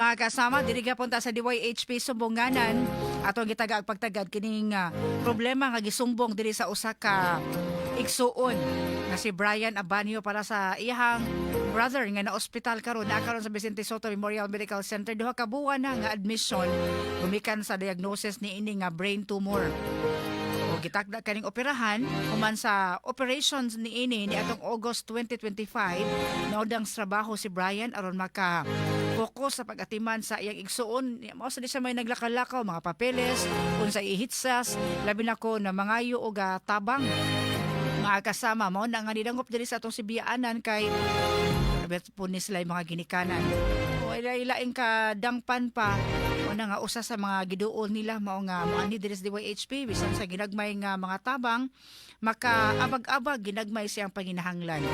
mga kasama, diri punta sa DYHP Sumbonganan atong gitaga pagtagad kining problema nga gisumbong diri sa usa ka igsuon nga si Brian Abanio para sa iyang brother nga na ospital karon sa Vicente Soto Memorial Medical Center. Duha ka buwan na nga admission gumikan sa diagnosis ni ini nga brain tumor. O gitakda kaning operahan human sa operations ni ini ni atong August 2025 naudang trabaho si Brian aron maka focus sa pag-atiman sa iyang igsuon. Mao sa di siya may naglakalakaw mga papeles unsa ihitsas labi na ko na mangayo og tabang mga kasama mo na nga nidangop diri sa atong Sibiyaanan kay abet po ni sila mga ginikanan o ilaing ka dangpan pa o na nga usa sa mga giduol nila mao nga moani diri sa DYHP bisan sa ginagmay nga mga tabang makaabag-abag ginagmay siyang panginahanglan.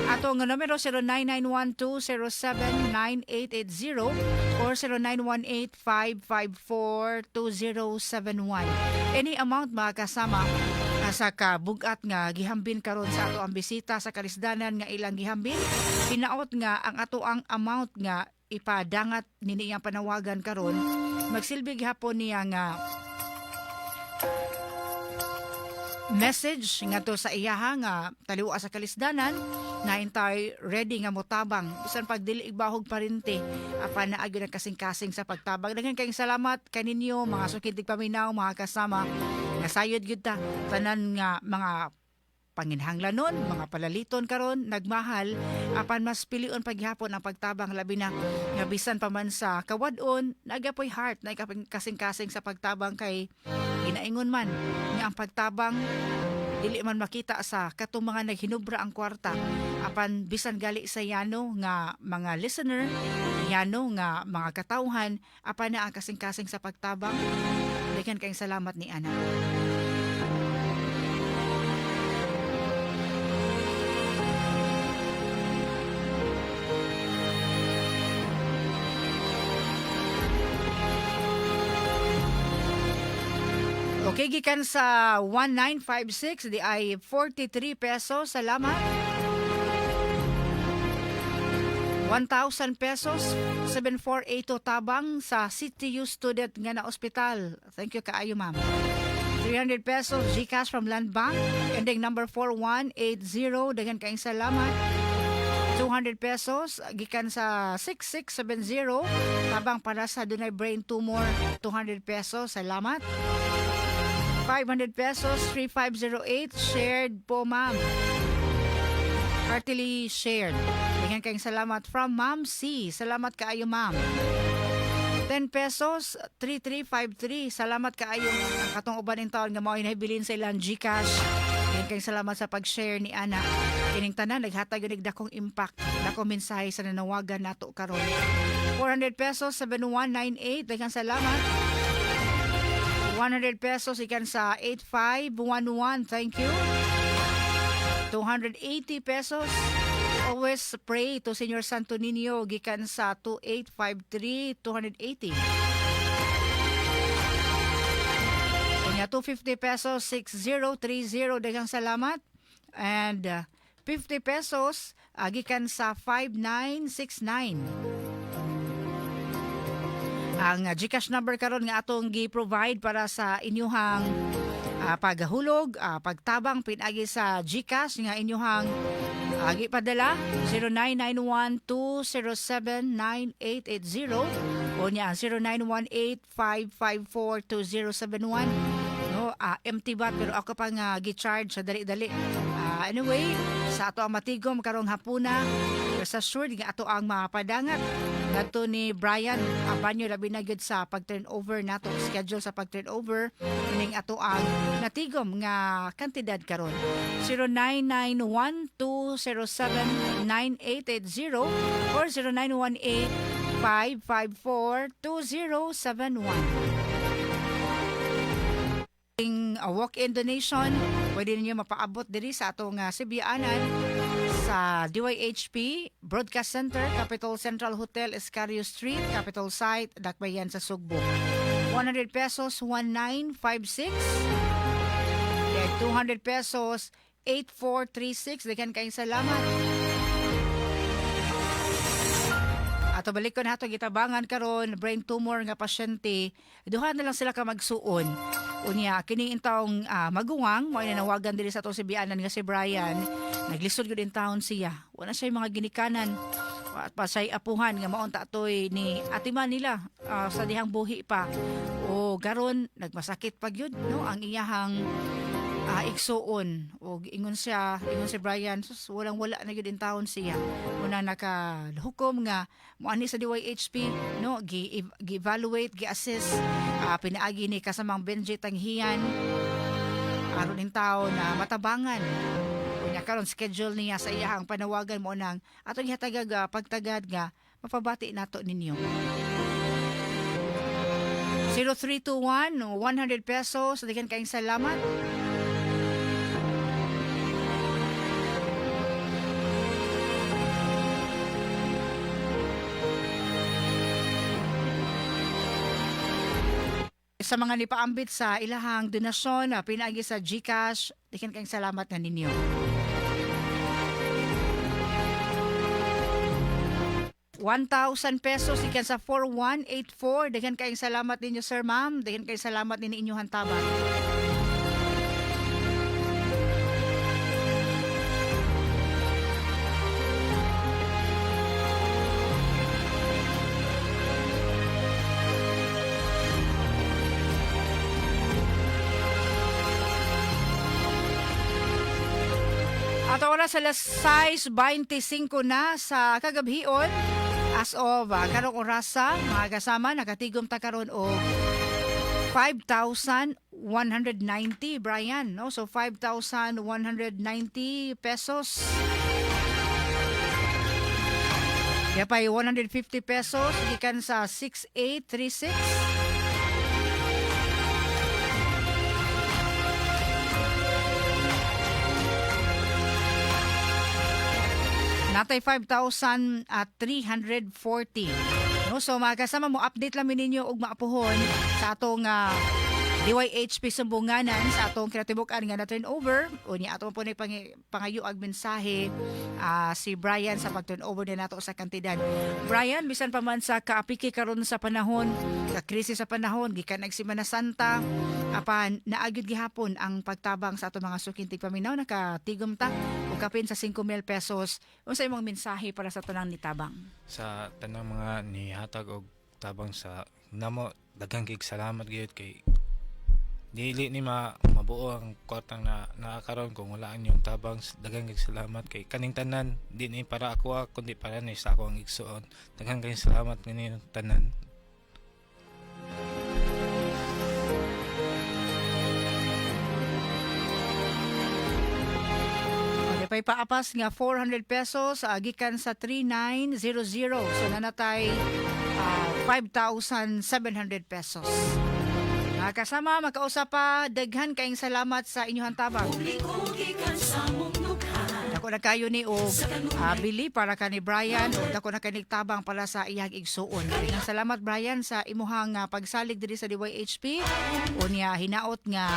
Ato nga numero 0912079880 or 0918-554-2071. Any amount mga kasama sa kabugat nga gihambin karon sa ato ang bisita sa Kalisdanan nga ilang gihambin pinaot nga ang ato ang amount nga ipadangat nini iyang panawagan karon magsilbi gihapon niya nga message nga to sa iyaha nga taliwa sa Kalisdanan na intay ready nga motabang bisan pag dili ibahog parinti apan naa gyud kasing-kasing sa pagtabang. Daghan kayong salamat kaninyo mga sukidig paminaw mga kasama nga sayod gyud ta tanan nga mga panginhanglanon, mga palaliton karon nagmahal apan mas pilion paghapon ang pagtabang labi na nga bisan pa man sa kawadon nagapoy heart na kasing-kasing sa pagtabang kay ginaingon man nga ang pagtabang dili man makita sa katong mga naghinubra ang kwarta apan bisan gali sa yano nga mga listener yano nga mga katawhan apan na ang kasing-kasing sa pagtabang. Daghan kayong salamat ni Ana. Okay, gikan sa 1956, di ay 43 pesos. Salamat. 1,000 pesos, 7482 tabang sa CTU student nga na ospital. Thank you kaayo, ma'am. 300 pesos, GCash from Land Bank. Ending number 4180. Dagan kaing salamat. 200 pesos, gikan sa 6670. Tabang para sa dunay brain tumor. 200 pesos. Salamat. 500 pesos, 3508, shared po ma'am. Heartily shared. Bigyan kayong salamat from Ma'am C. Salamat kaayo ma'am. 10 pesos, 3353. Salamat kaayo ang katong uban ng taon nga mao inahibilin sa ilang GCash. Bigyan kayong salamat sa pag-share ni Ana. Kining tanan naghatag gyud dakong impact, dakong mensahe sa nanawagan nato karon. 400 pesos, 7198. Bigyan salamat. 100 pesos ikan sa 8511. Thank you. 280 pesos. Always pray to Senyor Santo Niño gikan sa 2853 280. Kunya 250 pesos 6030 daghang salamat. And 50 pesos gikan sa 5969. Ang GCash number karon nga atong gi-provide para sa inyuhang paghahulog, pagtabang pinagi sa GCash nga inyuhang gipadala 0991-207-9880 o niya 0918-554-2071. No, empty ba pero ako pa nga gi-charge sa dali-dali. Anyway, sa ato ang matigom karong hapuna, sa sure nga ato ang mapadangat nato ni Brian Abanio labi na gyud sa pag-turnover nato schedule sa pag-turnover ning ato ang natigom nga kantidad karon 0991-207-9880 or 0918-554-2071. Walk-in donation pwede ninyo mapaabot diri sa atong Sibiyaanan sa DYHP Broadcast Center, Capital Central Hotel, Escario Street, Capital Site, Dakbayan sa Sugbo. 100 pesos, 1956. 200 pesos, 8436. Dagan kayong salamat. Ato balik ko na ato gitabangan karon brain tumor nga pasyente, duha na lang sila ka magsuon. Unya kini intawong maguwang mo nawagan diri sa atong sibianan nga si Brian. Naglisod gud in taon siya. Wala siya mga ginikanan. Pa say apuhan nga maunta atoy ni atiman nila sa dihang buhi pa. O garon nagmasakit pag yun no ang iyahang igsuon o ingon si Brian sus walang wala na gyud in taon siya una nakahukom nga moani sa DYHP no gi-evaluate gi-assess pinaagi ni kasamang Benji Tanghian aron in taon na matabangan unya karon schedule niya sa iyahang panawagan mo nang atong gihatagag pagtagad nga mapabati nato ninyo 0321 100 pesos daghang kaayong salamat. Sa mga nipaambit sa ilahang donasyon pinaagi sa GCash, dikin kayong salamat na ninyo. ₱1,000 ikan sa 4184. Dikin kayong salamat ninyo sir ma'am. Dikin kayong salamat ninyo inyong taban. At oras alas 6:25 na sa kagabhion. As of karong orasa, mga kasama, nakatigom ta karon og 5,190, Brian. No? So 5,190 pesos. Kaya pa 150 pesos, gikan sa 6836. Natay 5,340. No, so mga kasama mo update lang ninyo og maapuhon sa atong DYHP Sumbunganan sa atong kinatibukan nga na turnover o ni ato po na pangayuag mensahe si Brian sa pag-turnover din nato sa kantidad. Brian, bisan pa man sa kaapiki karon sa panahon, ka krisis sa panahon, gikan ag Semana Santa, apan naagyud gihapon ang pagtabang sa ato mga sukintig paminaw, nakatigom ta og kapin sa 5,000 pesos. Unsa imong mensahe para sa tanang nitabang? Sa tanang mga nihatag og tabang sa namo, daghang gig salamat gyud kay dili ni mabuo ang kwartang na nakakaroon kung wala ang yung tabang. Daghang kay salamat kay kaning tanan, di ni para ako kundi para ni sa ako ang igsuon. Daghang kay salamat ninyo tanan. Pay paapas nga 400 pesos gikan sa 3900. So nanatay 5,700 pesos. Kasama makausap pa, daghan kaayong salamat sa inyong tabang. Dako na kayo ni og bili para ka ni Brian o dako na kanig tabang para sa iyang igsuon. Daghang salamat Brian sa imuhang pagsalig diri sa DYHP o niya hinaot nga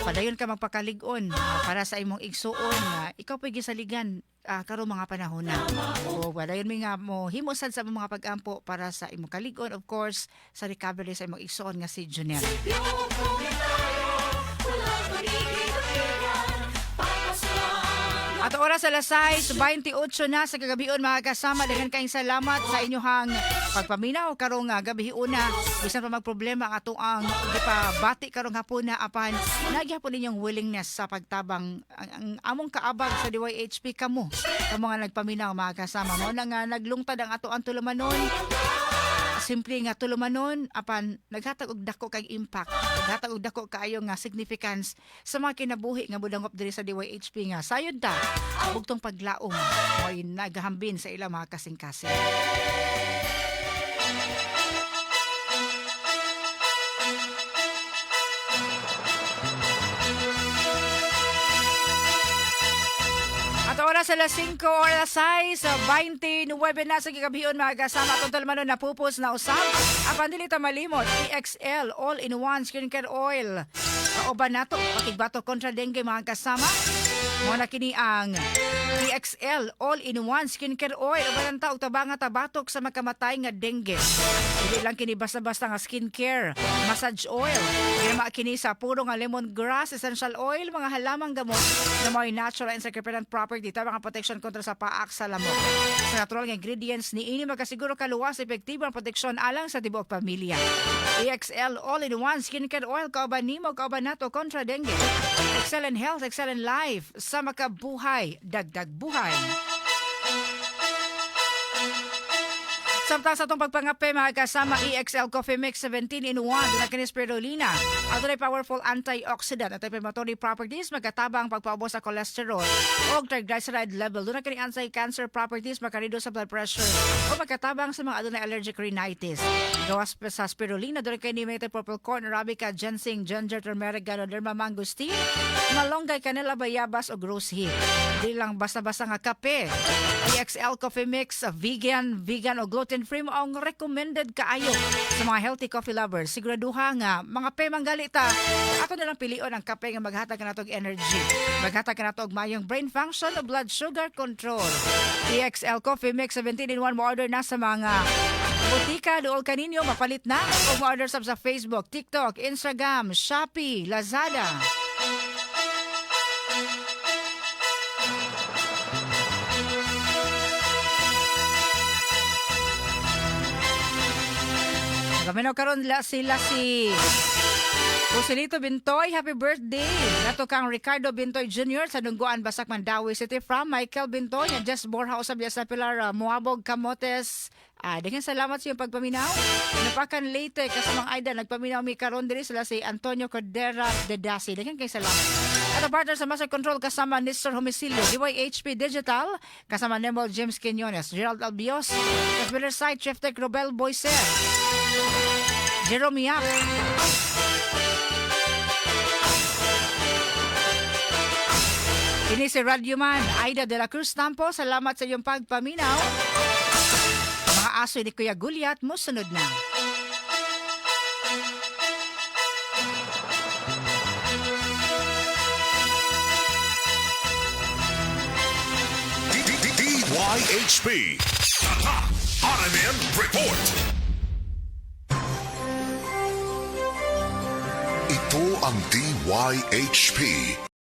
padayon ka magpakalig-on para sa imong igsuon nga ikaw pa'y gisaligan karon mga panahon na. O padayon mi nga mo himusan sa mga pag-ampo para sa imong kalig-on, of course sa recovery sa imong igsuon nga si Junior. At oras alas 6:28 na sa kagabion mga kasama. Daghan kaayong salamat sa inyong pagpaminaw karong gabihiuna. Bisan pa magproblema ang ato ang gipabati karong hapon na apan nagyapon ninyong willingness sa pagtabang ang among kaabag sa DYHP kamo nga nagpaminaw mga kasama. Mao na nga naglungtad ang ato ang tulumanon. Simple nga tulumanon apan naghatag og dako kay impact, naghatag og dako kaayo nga significance sa mga kinabuhi nga budangop diri sa DYHP nga sayod ta bugtong paglaom mo'y naghambin sa ilang mga kasing-kasing. At oras alas 5 oras 6:29 na sa gikabiyon mga kasama atong talmanon na pupos na usap. Apan dili ta malimot, EXL All-in-One Skincare Oil. Kauban nato pakigbato kontra dengue mga kasama. Mo na kini ang DXL All-in-One Skincare Oil o balanta og tabang nga tabatok sa makamatay nga dengue. Hindi lang kini basta-basta nga skincare, massage oil. Gima kini sa puro nga lemongrass essential oil, mga halamang gamot na may natural and secretant property tabang nga protection kontra sa paak sa lamok. Sa natural nga ingredients ni ini makasiguro kaluwas epektibong proteksyon alang sa tibuok pamilya. DXL All-in-One Skincare Oil kauban nimo kauban nato kontra dengue. Excellent health, excellent life sa makabuhay, dagdag buhay. Samtang sa itong pagpangape, mga kasama EXL Coffee Mix 17-in-1 na kini spirulina. Ato na powerful antioxidant at inflammatory properties, magkatabang pagpaubos sa cholesterol o triglyceride level. Doon na kini anti-cancer properties, makareduce sa blood pressure o magkatabang sa mga adunay allergic rhinitis. Gawas sa spirulina, doon na kini methyl purple corn, arabica, ginseng, ginger, turmeric, ganoderma, mangosteen, malonggay, kanela, bayabas o rose hip. Di lang basta-basta nga kape. EXL Coffee Mix, vegan o gluten-free mo ang recommended kaayo sa mga healthy coffee lovers. Siguraduha nga, mga pe manggalita, ato nilang pilion ang kape nga maghatag na itong energy. Maghatag na ito og mayong brain function o blood sugar control. EXL Coffee Mix 17-in-1 mo order na sa mga butika dool kaninyo, mapalit na o mo order sa Facebook, TikTok, Instagram, Shopee, Lazada. Kaminaw karon sila si Joselito Bintoy, happy birthday. Nato kang Ricardo Bintoy Jr. sa Dungguan, Basak, Mandawi City. From Michael Bintoy, na Jess Borja usab sa Pilar, Muabog, Camotes. Dengan salamat sa iyong pagpaminaw. Napakan late kasamang Aida, nagpaminaw mi karon diri sila si Antonio Cordera de Dasi. Dengan kay salamat. At ang partner sa Master Control kasama Nistor Homicilio, DYHP Digital, kasama Nemo James Quinones, Gerald Albios, Twitter site Chef Tech Robel Boyser, Jerome Yap, ini si Radyoman Aida de la Cruz Tampo. Salamat sa iyong pagpaminaw. Mga aso ni Kuya Gulyat mo sunod na. DYHP RMN Report. Ito ang DYHP